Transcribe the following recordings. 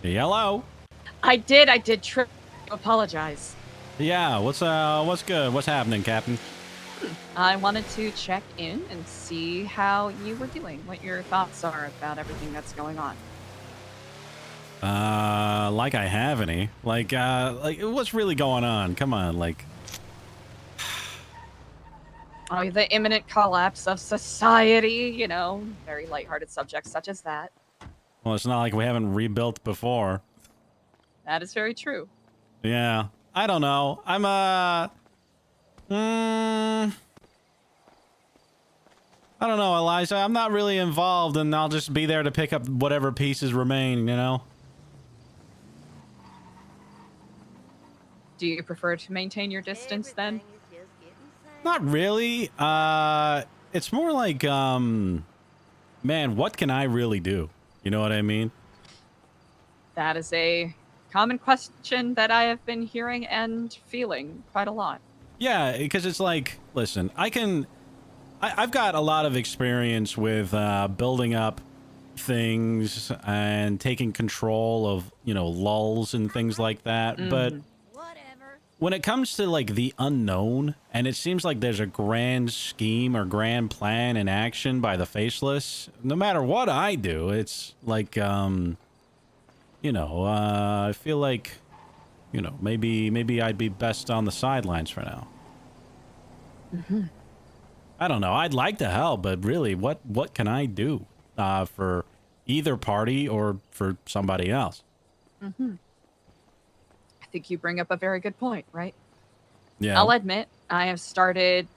Hello. I did trip. Apologize. Yeah. What's good? What's happening, Captain? I wanted to check in and see how you were doing, what your thoughts are about everything that's going on. Like I have any? Like what's really going on? Come on, like. Oh, the imminent collapse of society, very lighthearted subjects such as that. Well, it's not like we haven't rebuilt before. That is very true. Yeah. I don't know. I don't know, Eliza. I'm not really involved, and I'll just be there to pick up whatever pieces remain. You know. Do you prefer to maintain your distance then? Not really. It's more like, man, what can I really do? You know what I mean? That is a common question that I have been hearing and feeling quite a lot. Yeah, because it's like, listen, I've got a lot of experience with building up things and taking control of, lulls and things like that. But when it comes to like the unknown, and it seems like there's a grand scheme or grand plan in action by the Faceless, no matter what I do, it's like, I feel like, maybe I'd be best on the sidelines for now. Mm-hmm. I don't know. I'd like to help, but really, what can I do for either party or for somebody else? Mm-hmm. I think you bring up a very good point, right? Yeah. I'll admit, I have started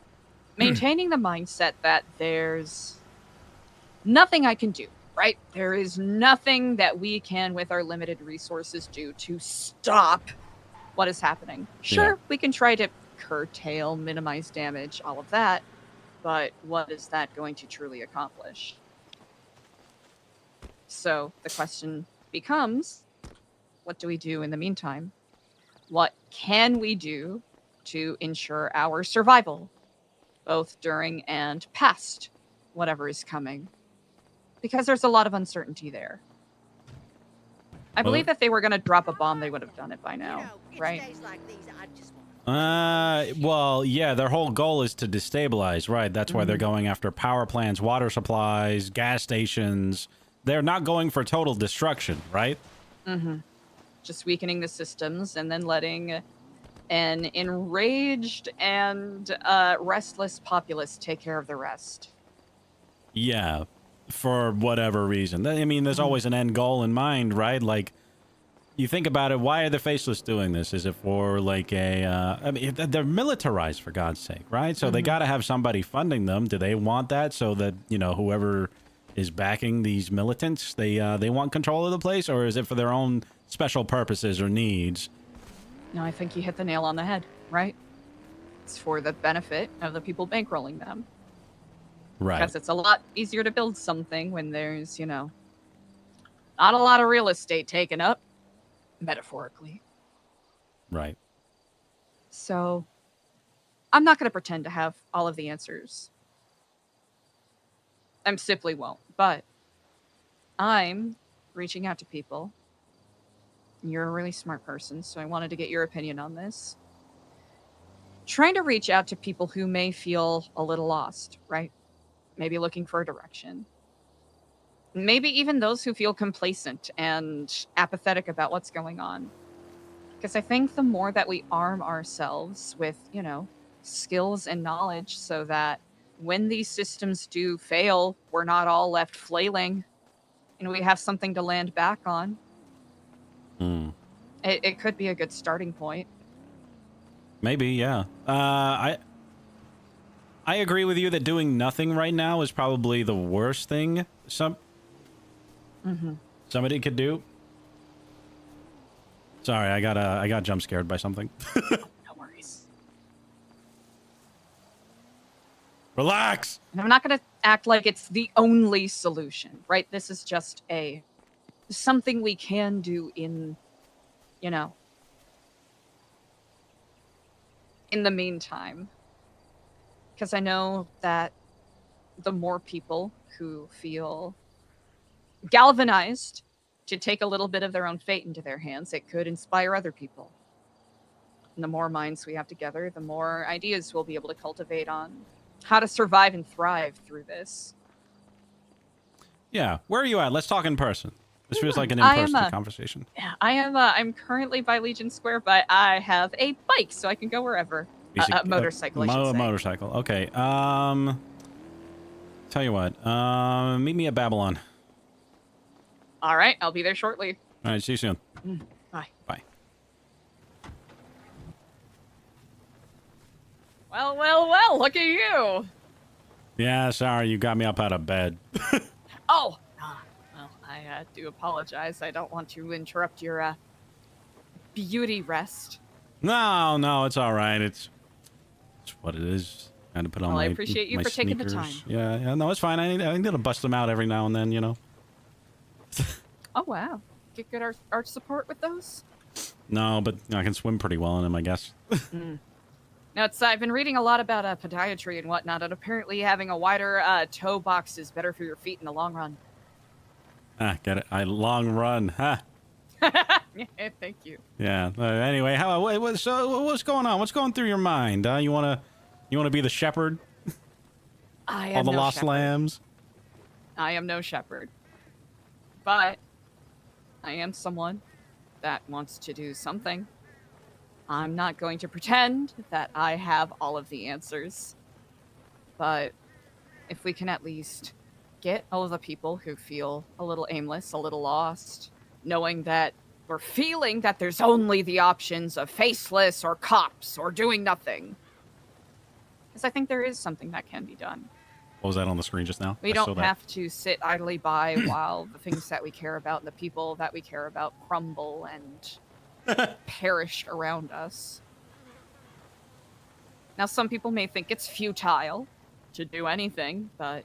maintaining the mindset that there's nothing I can do, right? There is nothing that we can, with our limited resources, do to stop what is happening. Sure, we can try to curtail, minimize damage, all of that, but what is that going to truly accomplish? So the question becomes, what do we do in the meantime? What can we do to ensure our survival, both during and past whatever is coming? Because there's a lot of uncertainty there. I believe if they were going to drop a bomb, they would have done it by now, right? Well, yeah, their whole goal is to destabilize, right? That's why they're going after power plants, water supplies, gas stations. They're not going for total destruction, right? Mm-hmm. Just weakening the systems and then letting an enraged and restless populace take care of the rest. Yeah, for whatever reason. I mean, there's always an end goal in mind, right? Like, you think about it, why are the Faceless doing this? Is it for, like, I mean, they're militarized, for God's sake, right? So they got to have somebody funding them. Do they want that so that, whoever is backing these militants, they want control of the place? Or is it for their own special purposes or needs? No, I think you hit the nail on the head, right? It's for the benefit of the people bankrolling them. Right. Because it's a lot easier to build something when there's, not a lot of real estate taken up, metaphorically. Right. So, I'm not going to pretend to have all of the answers. I simply won't. But I'm reaching out to people. You're a really smart person, so I wanted to get your opinion on this. Trying to reach out to people who may feel a little lost, right? Maybe looking for a direction. Maybe even those who feel complacent and apathetic about what's going on. Because I think the more that we arm ourselves with, skills and knowledge so that when these systems do fail, we're not all left flailing and we have something to land back on. It could be a good starting point. Maybe, yeah. I agree with you that doing nothing right now is probably the worst thing somebody could do. Sorry, I got jump scared by something. No worries. Relax. And I'm not going to act like it's the only solution, right? This is just something we can do in the meantime. Because I know that the more people who feel galvanized to take a little bit of their own fate into their hands, it could inspire other people. And the more minds we have together, the more ideas we'll be able to cultivate on how to survive and thrive through this. Yeah. Where are you at? Let's talk in person. This feels like an in-person conversation. Yeah, I'm currently by Legion Square, but I have a bike, so I can go wherever. Motorcycle, I should say. Motorcycle. Okay. Tell you what. Meet me at Babylon. All right, I'll be there shortly. All right. See you soon. Bye. Bye. Well, look at you. Yeah, sorry. You got me up out of bed. Oh. Well, I do apologize. I don't want to interrupt your beauty rest. No, it's all right. It's what it is. I had to put on well, my I appreciate you my for sneakers. taking the time. Yeah, no, it's fine. I need to bust them out every now and then, you know. Oh, wow. Get good arch support with those? No, but I can swim pretty well in them, I guess. Now, I've been reading a lot about podiatry and whatnot, and apparently having a wider toe box is better for your feet in the long run. Get it? Long run, huh? Yeah, thank you. Yeah. Anyway, what's going on? What's going through your mind? You wanna be the shepherd? I am all the no lost shepherd. lambs. I am no shepherd, but I am someone that wants to do something. I'm not going to pretend that I have all of the answers, but if we can at least get all of the people who feel a little aimless, a little lost, knowing that we're feeling that there's only the options of faceless or cops or doing nothing. Because I think there is something that can be done. What was that on the screen just now? We don't have to sit idly by while the things that we care about and the people that we care about crumble and perish around us. Now, some people may think it's futile to do anything, but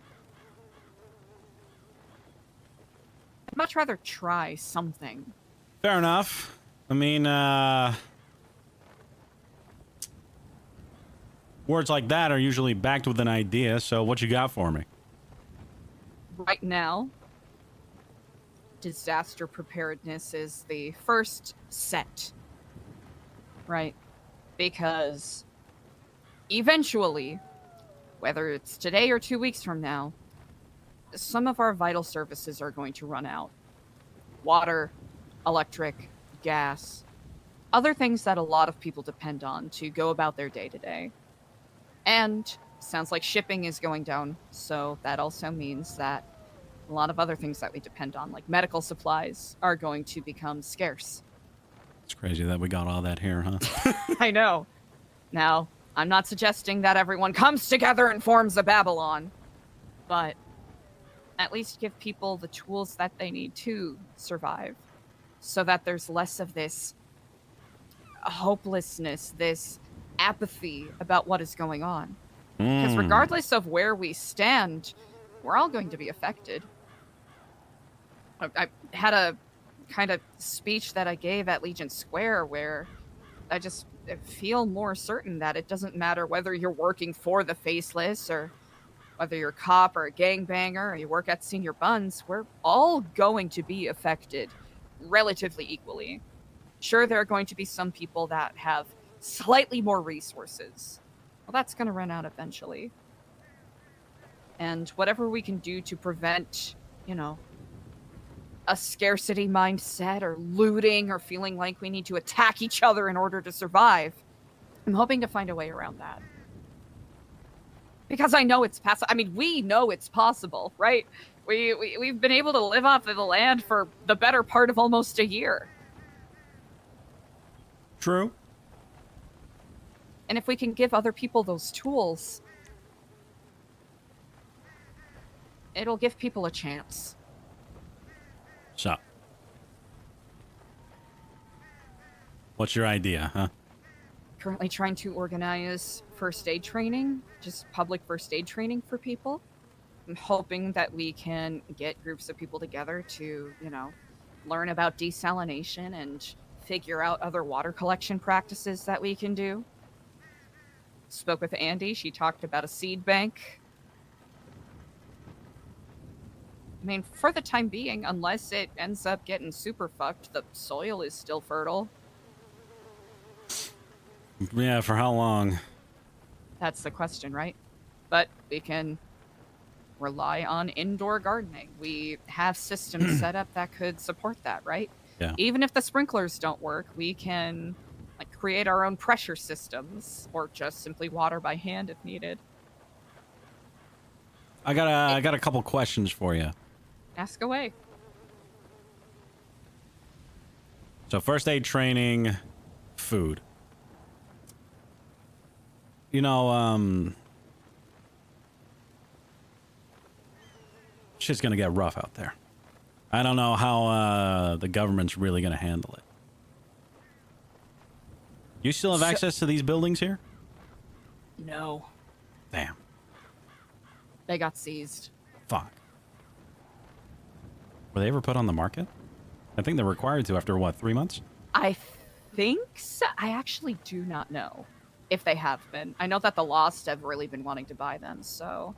I'd much rather try something. Fair enough. I mean, words like that are usually backed with an idea, so what you got for me? Right now, disaster preparedness is the first set, right? Because eventually, whether it's today or 2 weeks from now, some of our vital services are going to run out. Water, electric, gas, other things that a lot of people depend on to go about their day-to-day. And sounds like shipping is going down, so that also means that a lot of other things that we depend on, like medical supplies, are going to become scarce. It's crazy that we got all that here, huh? I know. Now, I'm not suggesting that everyone comes together and forms a Babylon, but at least give people the tools that they need to survive, so that there's less of this hopelessness, this apathy about what is going on. Because regardless of where we stand, we're all going to be affected. I had a kind of speech that I gave at Legion Square where I just feel more certain that it doesn't matter whether you're working for the Faceless or whether you're a cop or a gangbanger or you work at Senior Buns, we're all going to be affected relatively equally. Sure, there are going to be some people that have slightly more resources. Well, that's going to run out eventually. And whatever we can do to prevent, a scarcity mindset or looting or feeling like we need to attack each other in order to survive, I'm hoping to find a way around that. Because I know it's possible. I mean, we know it's possible, right? We've been able to live off of the land for the better part of almost a year. True. And if we can give other people those tools, it'll give people a chance. So, what's your idea, huh? Currently trying to organize first aid training, just public first aid training for people. I'm hoping that we can get groups of people together to, learn about desalination and figure out other water collection practices that we can do. Spoke with Andy. She talked about a seed bank. I mean, for the time being, unless it ends up getting super fucked, the soil is still fertile. Yeah, for how long? That's the question, right? But we can rely on indoor gardening. We have systems set up that could support that, right? Yeah. Even if the sprinklers don't work, we can like create our own pressure systems or just simply water by hand if needed. I got a couple questions for you. Ask away. So first aid training, food. You know, shit's gonna get rough out there. I don't know how the government's really gonna handle it. You still have access to these buildings here? No. Damn. They got seized. Fuck. Were they ever put on the market? I think they're required to after, what, 3 months? I think so. I actually do not know if they have been. I know that the Lost have really been wanting to buy them, so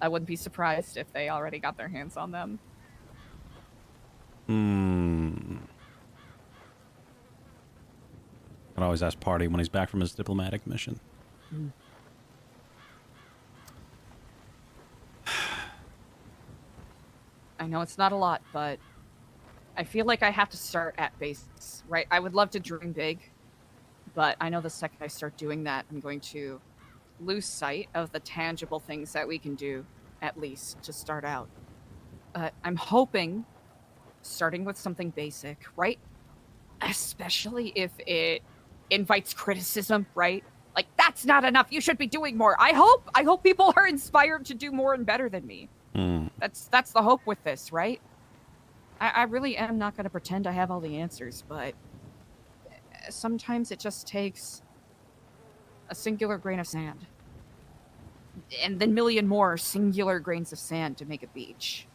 I wouldn't be surprised if they already got their hands on them. Can always ask Party when he's back from his diplomatic mission. I know it's not a lot, but I feel like I have to start at basics, right? I would love to dream big, but I know the second I start doing that, I'm going to lose sight of the tangible things that we can do, at least, to start out. I'm hoping, starting with something basic, right? Especially if it invites criticism, right? Like, that's not enough. You should be doing more. I hope people are inspired to do more and better than me. That's the hope with this, right? I really am not going to pretend I have all the answers, but sometimes it just takes a singular grain of sand. And then million more singular grains of sand to make a beach.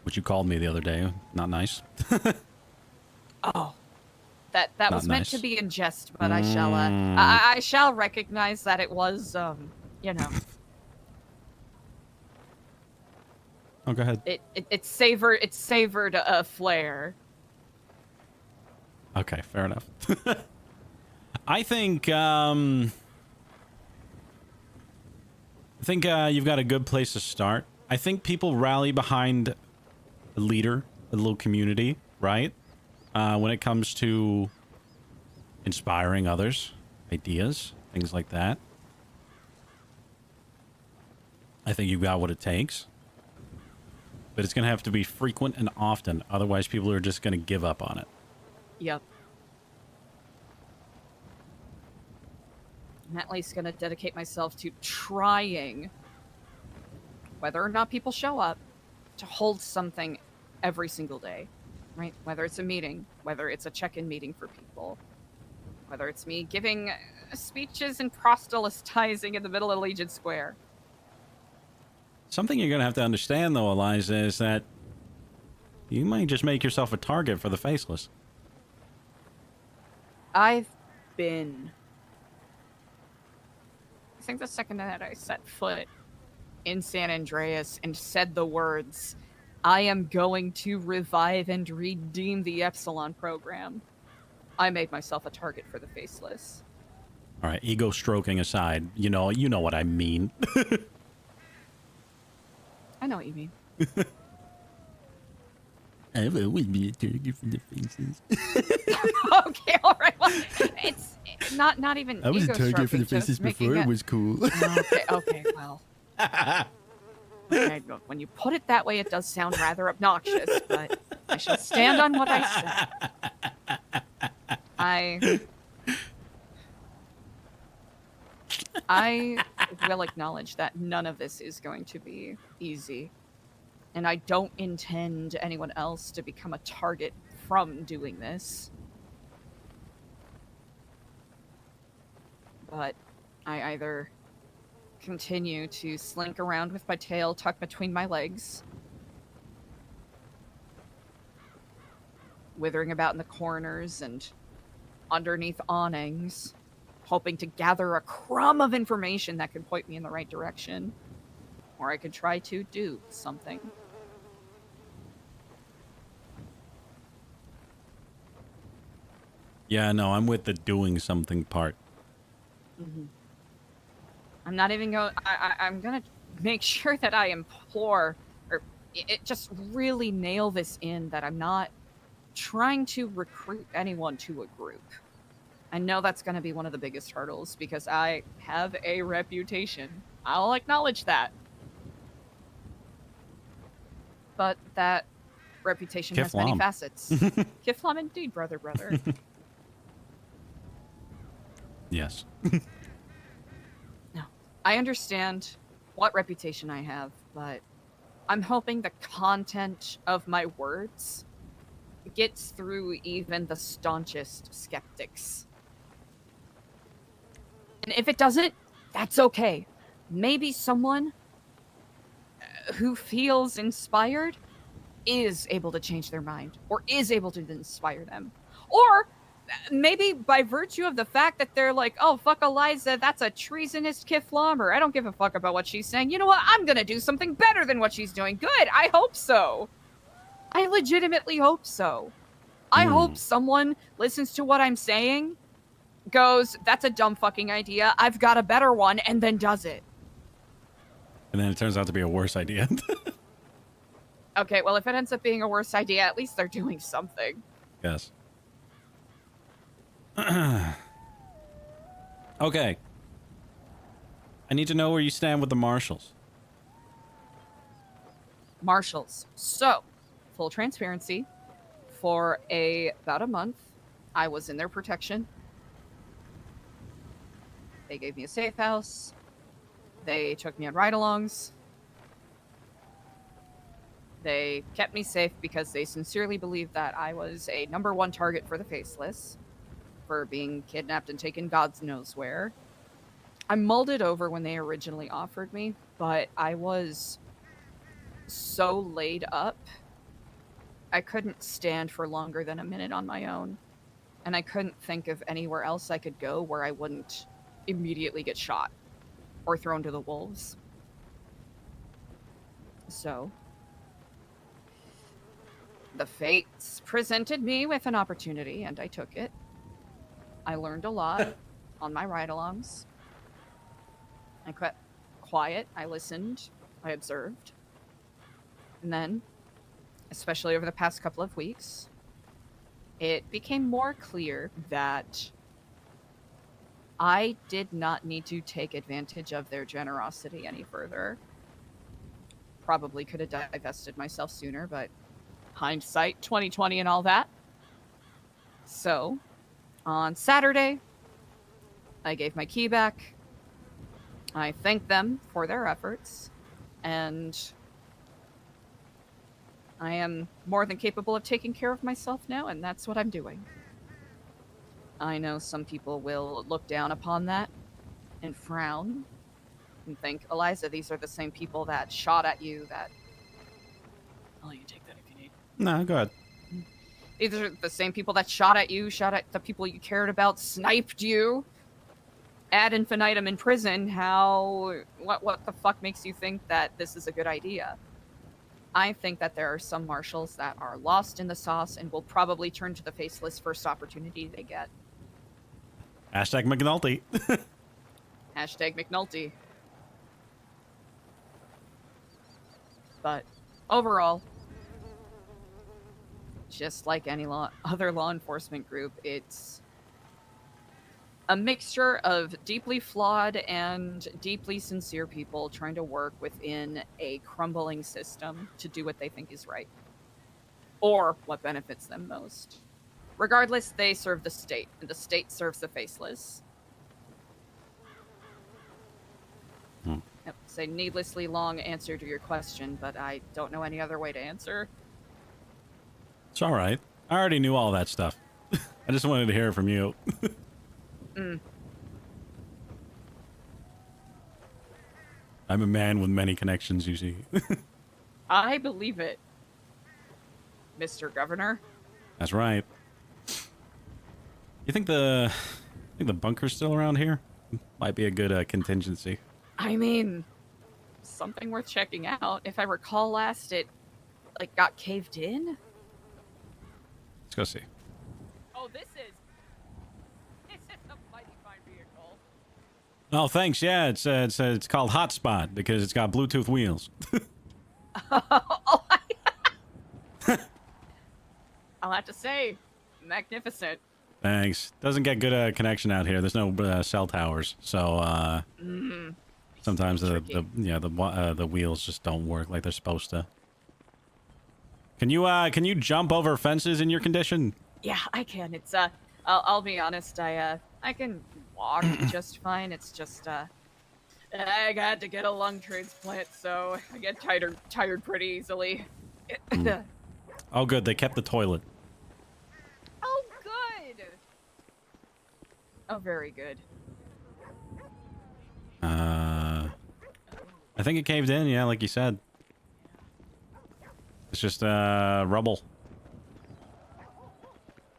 Which you called me the other day. Not nice. Oh. That Not was meant nice. to be in jest, but I shall recognize that it was, you know. Oh, go ahead. It savored a flair. Okay, fair enough. I think you've got a good place to start. I think people rally behind a leader, a little community, right? When it comes to inspiring others, ideas, things like that. I think you've got what it takes. But it's going to have to be frequent and often. Otherwise, people are just going to give up on it. Yep. I'm at least going to dedicate myself to trying, whether or not people show up, to hold something every single day, right? Whether it's a meeting, whether it's a check-in meeting for people, whether it's me giving speeches and proselytizing in the middle of Legion Square. Something you're going to have to understand, though, Eliza, is that you might just make yourself a target for the faceless. I've been... I think the second that I set foot in San Andreas and said the words, I am going to revive and redeem the Epsilon program, I made myself a target for the faceless. All right, ego stroking aside, you know what I mean. I know what you mean. I've always been a target for the faceless. Okay, all right. Well, it's not even. I was a ego target for the stroking, faceless just before making it was cool. Okay, well. Okay, when you put it that way, it does sound rather obnoxious, but I shall stand on what I said. I will acknowledge that none of this is going to be easy, and I don't intend anyone else to become a target from doing this. But I either continue to slink around with my tail tucked between my legs, withering about in the corners and underneath awnings, hoping to gather a crumb of information that could point me in the right direction, or I could try to do something. Yeah, no, I'm with the doing something part. Mm-hmm. I'm not even going. I'm gonna make sure that I implore, or just really nail this in that I'm not trying to recruit anyone to a group. I know that's going to be one of the biggest hurdles because I have a reputation. I'll acknowledge that. But that reputation has many Kiflam. facets. Kiflam indeed, brother. Yes. No, I understand what reputation I have, but I'm hoping the content of my words gets through even the staunchest skeptics. And if it doesn't, that's okay. Maybe someone who feels inspired is able to change their mind or is able to inspire them. Or maybe by virtue of the fact that they're like, oh, fuck Eliza, that's a treasonous Kiflam, or I don't give a fuck about what she's saying. You know what? I'm going to do something better than what she's doing. Good. I hope so. I legitimately hope so. I hope someone listens to what I'm saying, goes, that's a dumb fucking idea. I've got a better one, and then does it. And then it turns out to be a worse idea. Okay, well, if it ends up being a worse idea, at least they're doing something. Yes. Okay. I need to know where you stand with the marshals. Marshals. So, full transparency, for about a month, I was in their protection. They gave me a safe house. They took me on ride-alongs. They kept me safe because they sincerely believed that I was a #1 target for the Faceless, for being kidnapped and taken God knows where. I mulled it over when they originally offered me, but I was so laid up, I couldn't stand for longer than a minute on my own. And I couldn't think of anywhere else I could go where I wouldn't immediately get shot or thrown to the wolves. So, the fates presented me with an opportunity, and I took it. I learned a lot on my ride-alongs. I kept quiet, I listened, I observed. And then, especially over the past couple of weeks, it became more clear that I did not need to take advantage of their generosity any further. Probably could have divested myself sooner, but hindsight 2020 and all that. So, on Saturday, I gave my key back. I thanked them for their efforts, and I am more than capable of taking care of myself now, and that's what I'm doing. I know some people will look down upon that and frown and think, Eliza, these are the same people that shot at you that... Oh, you can take that if you need. No, go ahead. These are the same people that shot at you, shot at the people you cared about, sniped you ad infinitum in prison. What the fuck makes you think that this is a good idea? I think that there are some marshals that are lost in the sauce and will probably turn to the Faceless first opportunity they get. Hashtag McNulty. Hashtag McNulty. But overall, just like any other law enforcement group, it's a mixture of deeply flawed and deeply sincere people trying to work within a crumbling system to do what they think is right. Or what benefits them most. Regardless, they serve the state, and the state serves the Faceless. It's a needlessly long answer to your question, but I don't know any other way to answer. It's all right. I already knew all that stuff. I just wanted to hear it from you. I'm a man with many connections, you see. I believe it, Mr. Governor. That's right. You think the bunker's still around here? Might be a good contingency. I mean, something worth checking out. If I recall last, it, got caved in? Let's go see. Oh, this is This is a mighty fine vehicle. Oh, thanks. Yeah, it's called Hotspot because it's got Bluetooth wheels. Oh, I'll have to say, magnificent. Thanks. Doesn't get good connection out here. There's no cell towers, so sometimes the wheels just don't work like they're supposed to. Can you jump over fences in your condition? Yeah, I can. It's I'll be honest. I can walk just fine. It's just I got to get a lung transplant, so I get tired pretty easily. Oh, good. They kept the toilet. Oh, good. Oh, very good. I think it caved in. Yeah, like you said. It's just rubble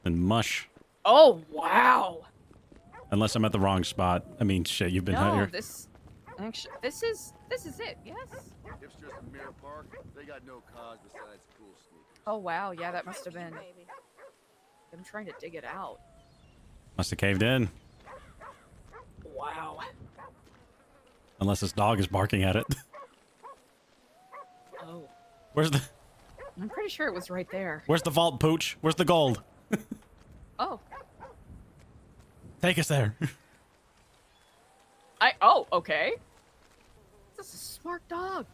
and mush. Oh, wow. Unless I'm at the wrong spot. I mean, shit. You've been No, here. this is it. Yes. It's just a mere park. They got no cause besides cool sneakers. Oh, wow. Yeah, that must have been. I'm trying to dig it out. Must have caved in. Wow. Unless this dog is barking at it. Oh. Where's the? I'm pretty sure it was right there. Where's the vault, Pooch? Where's the gold? Oh. Take us there. Oh, okay. This is a smart dog.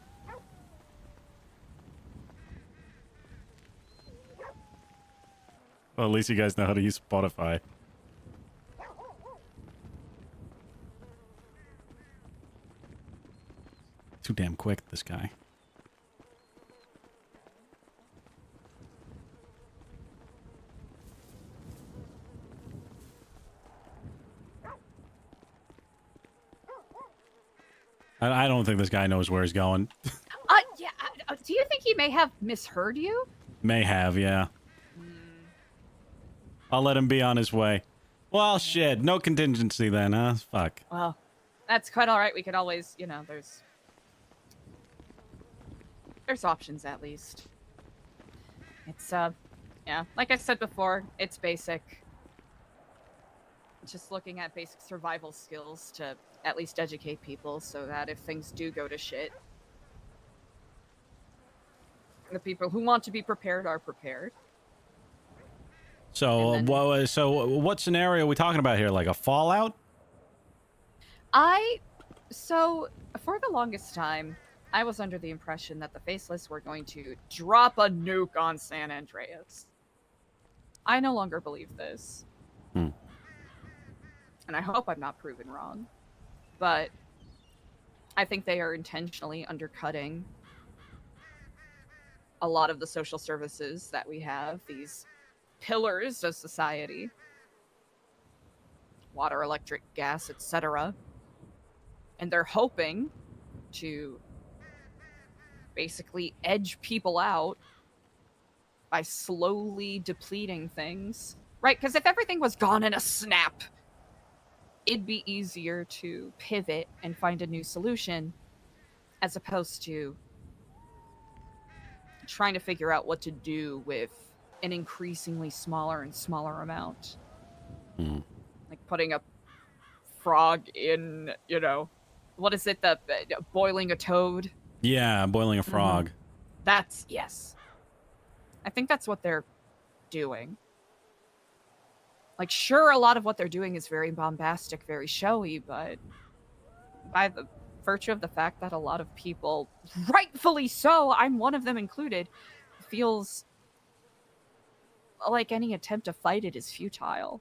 Well, at least you guys know how to use Spotify. Too damn quick, this guy. I don't think this guy knows where he's going. Yeah. Do you think he may have misheard you? May have, yeah. I'll let him be on his way. Well, shit. No contingency then, huh? Fuck. Well, that's quite all right. We can always, there's options at least. It's yeah, like I said before, it's basic. Just looking at basic survival skills to at least educate people so that if things do go to shit, the people who want to be prepared are prepared. So, what scenario are we talking about here? Like a fallout? So, for the longest time, I was under the impression that the Faceless were going to drop a nuke on San Andreas. I no longer believe this. Hmm. And I hope I'm not proven wrong. But I think they are intentionally undercutting a lot of the social services that we have, these pillars of society. Water, electric, gas, etc. And they're hoping to basically edge people out by slowly depleting things. Right? Because if everything was gone in a snap, it'd be easier to pivot and find a new solution as opposed to trying to figure out what to do with an increasingly smaller and smaller amount. Hmm. Like putting a frog in, what is it? The boiling a toad? Yeah, boiling a frog. Yes. I think that's what they're doing. Like, sure, a lot of what they're doing is very bombastic, very showy, but by the virtue of the fact that a lot of people, rightfully so, I'm one of them included, feels like any attempt to fight it is futile.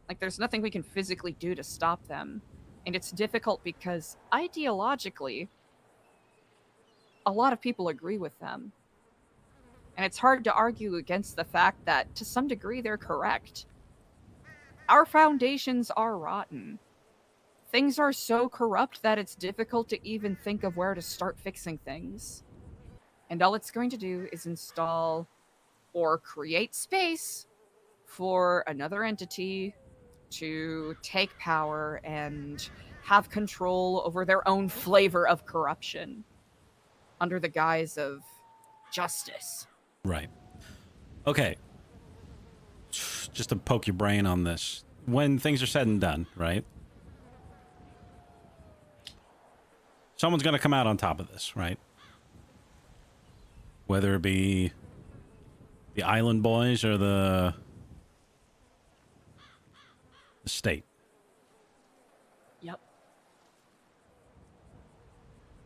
Like, there's nothing we can physically do to stop them. And it's difficult because, ideologically, a lot of people agree with them. And it's hard to argue against the fact that, to some degree, they're correct. Our foundations are rotten. Things are so corrupt that it's difficult to even think of where to start fixing things. And all it's going to do is install or create space for another entity to take power and have control over their own flavor of corruption under the guise of justice. Right. Okay. just to poke your brain on this. When things are said and done, right? Someone's going to come out on top of this, right? Whether it be the Island Boys or the state. Yep.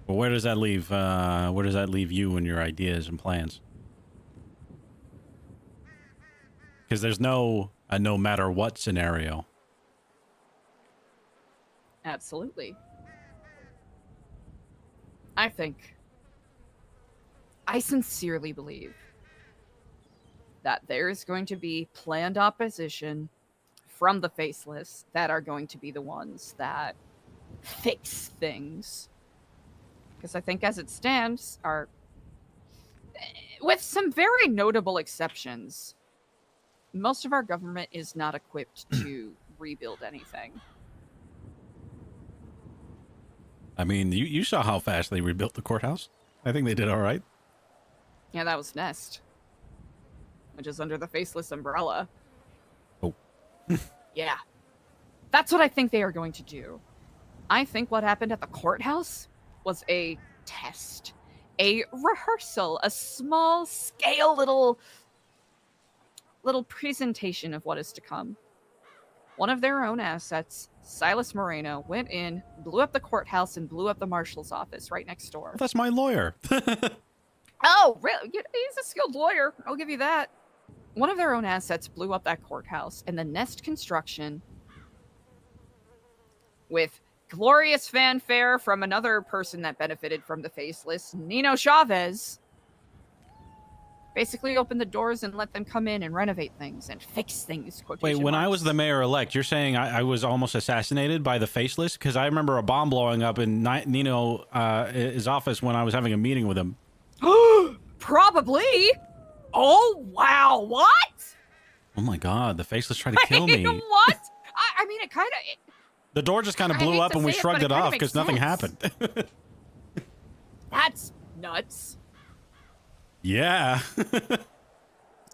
Well, where does that leave? Where does that leave you and your ideas and plans? Because there's no no matter what scenario. Absolutely. I sincerely believe that there is going to be planned opposition from the Faceless that are going to be the ones that fix things. Because I think as it stands, with some very notable exceptions, most of our government is not equipped to rebuild anything. I mean, you saw how fast they rebuilt the courthouse. I think they did all right. Yeah, that was Nest, which is under the Faceless umbrella. Oh. Yeah. That's what I think they are going to do. I think what happened at the courthouse was a test, a rehearsal, a small scale little presentation of what is to come. One of their own assets, Silas Moreno, went in, blew up the courthouse, and blew up the marshal's office right next door. Well, that's my lawyer. Oh, really? He's a skilled lawyer. I'll give you that. One of their own assets blew up that courthouse, and the Nest construction, with glorious fanfare from another person that benefited from the Faceless, Nino Chavez, basically opened the doors and let them come in and renovate things and fix things. Wait, when I was the mayor-elect, you're saying I was almost assassinated by the Faceless? Because I remember a bomb blowing up in Nino his office when I was having a meeting with him. Probably. Oh, wow. What? Oh my God, the Faceless tried to kill me. What? I mean, it kind of... The door just kind of blew up and we shrugged it off because nothing happened. That's nuts. Yeah.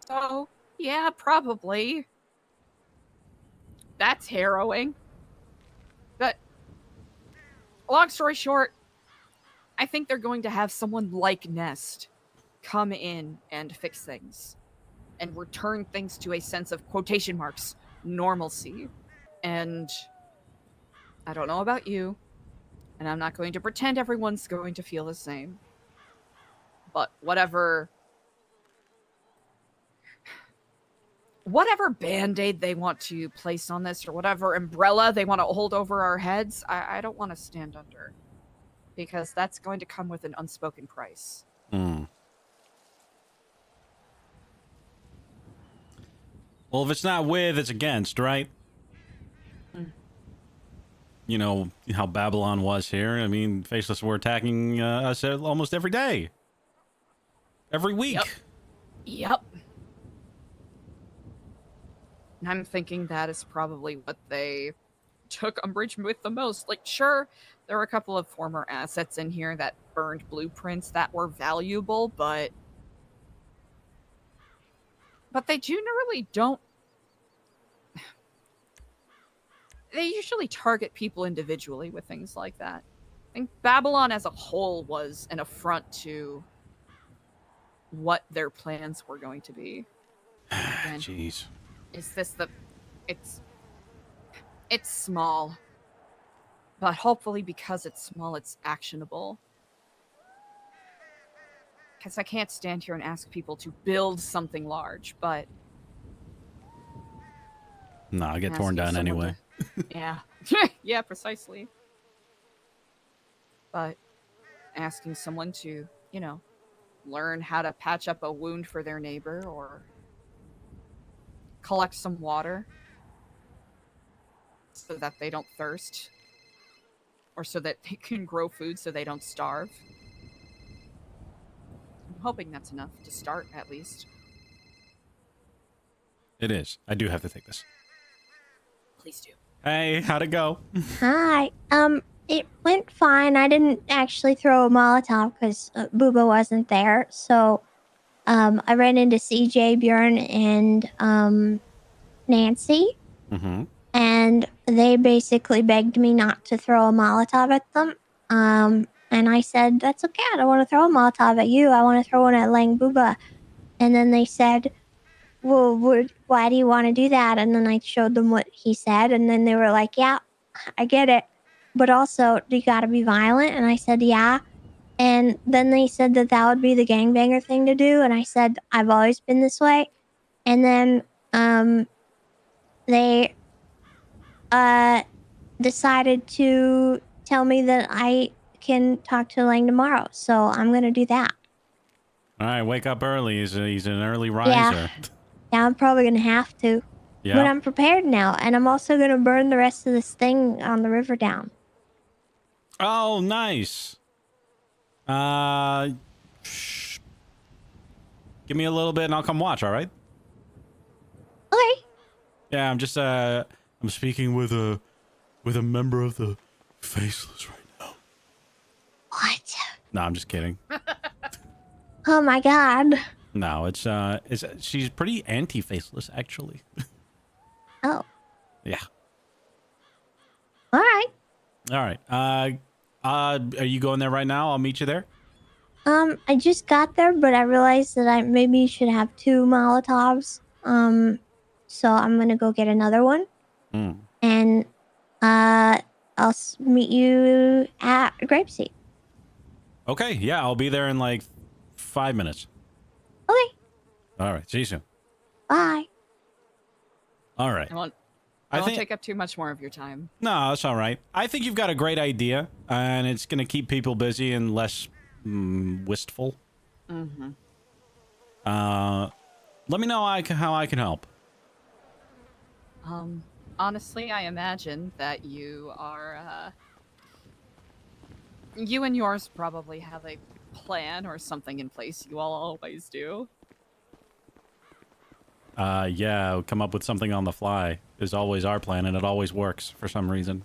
So, yeah, probably. That's harrowing. But, long story short, I think they're going to have someone like Nest come in and fix things and return things to a sense of quotation marks normalcy. And I don't know about you, and I'm not going to pretend everyone's going to feel the same, but whatever band-aid they want to place on this, or whatever umbrella they want to hold over our heads, I don't want to stand under, because that's going to come with an unspoken price. Well, if it's not with, it's against, right? You know how Babylon was here. I mean, Faceless were attacking us almost every day. Every week. Yep. And I'm thinking that is probably what they took umbrage with the most. Like, sure, there were a couple of former assets in here that burned blueprints that were valuable, but they generally don't. They usually target people individually with things like that. I think Babylon as a whole was an affront to what their plans were going to be. Jeez. Is this it's small, but hopefully because it's small, it's actionable. Because I can't stand here and ask people to build something large, but... No, I get torn down anyway. Yeah. Yeah, precisely. But asking someone to, learn how to patch up a wound for their neighbor, or collect some water so that they don't thirst, or so that they can grow food so they don't starve. I'm hoping that's enough to start, at least. It is. I do have to take this. Please do. Hey, how'd it go? Hi. It went fine. I didn't actually throw a Molotov because Booba wasn't there. So, I ran into CJ, Bjorn, and Nancy, Mm-hmm. and they basically begged me not to throw a Molotov at them. And I said, that's okay. I don't want to throw a Molotov at you. I want to throw one at Lang Booba. And then they said, well, why do you want to do that? And then I showed them what he said. And then they were like, yeah, I get it. But also, do you got to be violent? And I said, yeah. And then they said that that would be the gangbanger thing to do. And I said, I've always been this way. And then they decided to tell me that I can talk to Lang tomorrow. So I'm going to do that. All right, wake up early. He's an early riser. Yeah, I'm probably going to have to. Yeah. But I'm prepared now. And I'm also going to burn the rest of this thing on the river down. Oh, nice. Shh. Give me a little bit and I'll come watch, all right? Okay. Yeah, I'm just I'm speaking with a member of the Faceless right now. What? No, I'm just kidding. Oh my god. No, it's she's pretty anti-faceless actually. Oh. Yeah. All right. All right. Are you going there right now? I'll meet you there. I just got there, but I realized that I maybe should have 2 Molotovs. So I'm gonna go get another one. And I'll meet you at Grapeseed. Okay, yeah, I'll be there in like 5 minutes. Okay. All right, see you soon. Bye. All right. I won't take up too much more of your time. No, that's all right. I think you've got a great idea, and it's going to keep people busy and less wistful. Mm-hmm. Let me know how I can help. Honestly, I imagine that you are, you and yours probably have a plan or something in place. You all always do. Yeah, we'll come up with something on the fly. Is always our plan, and it always works for some reason.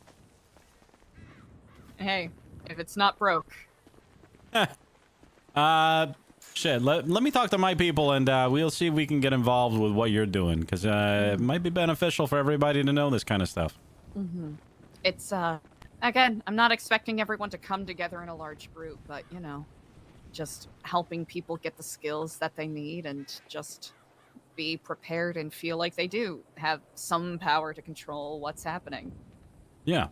Hey, if it's not broke. Shit, let me talk to my people, and we'll see if we can get involved with what you're doing, because it might be beneficial for everybody to know this kind of stuff. Mm-hmm. It's, again, I'm not expecting everyone to come together in a large group, but, you know, just helping people get the skills that they need and just be prepared and feel like they do have some power to control what's happening. Yeah.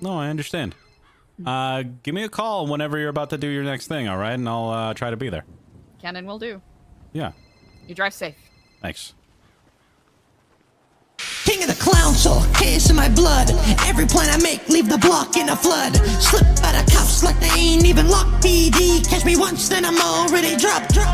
No, I understand. Give me a call whenever you're about to do your next thing, all right? And I'll try to be there. Can and will do. Yeah. You drive safe. Thanks. King of the clown soul, haze in my blood. Every plan I make, leave the block in a flood. Slip out of cuffs like they ain't even locked. PD, catch me once, then I'm already dropped.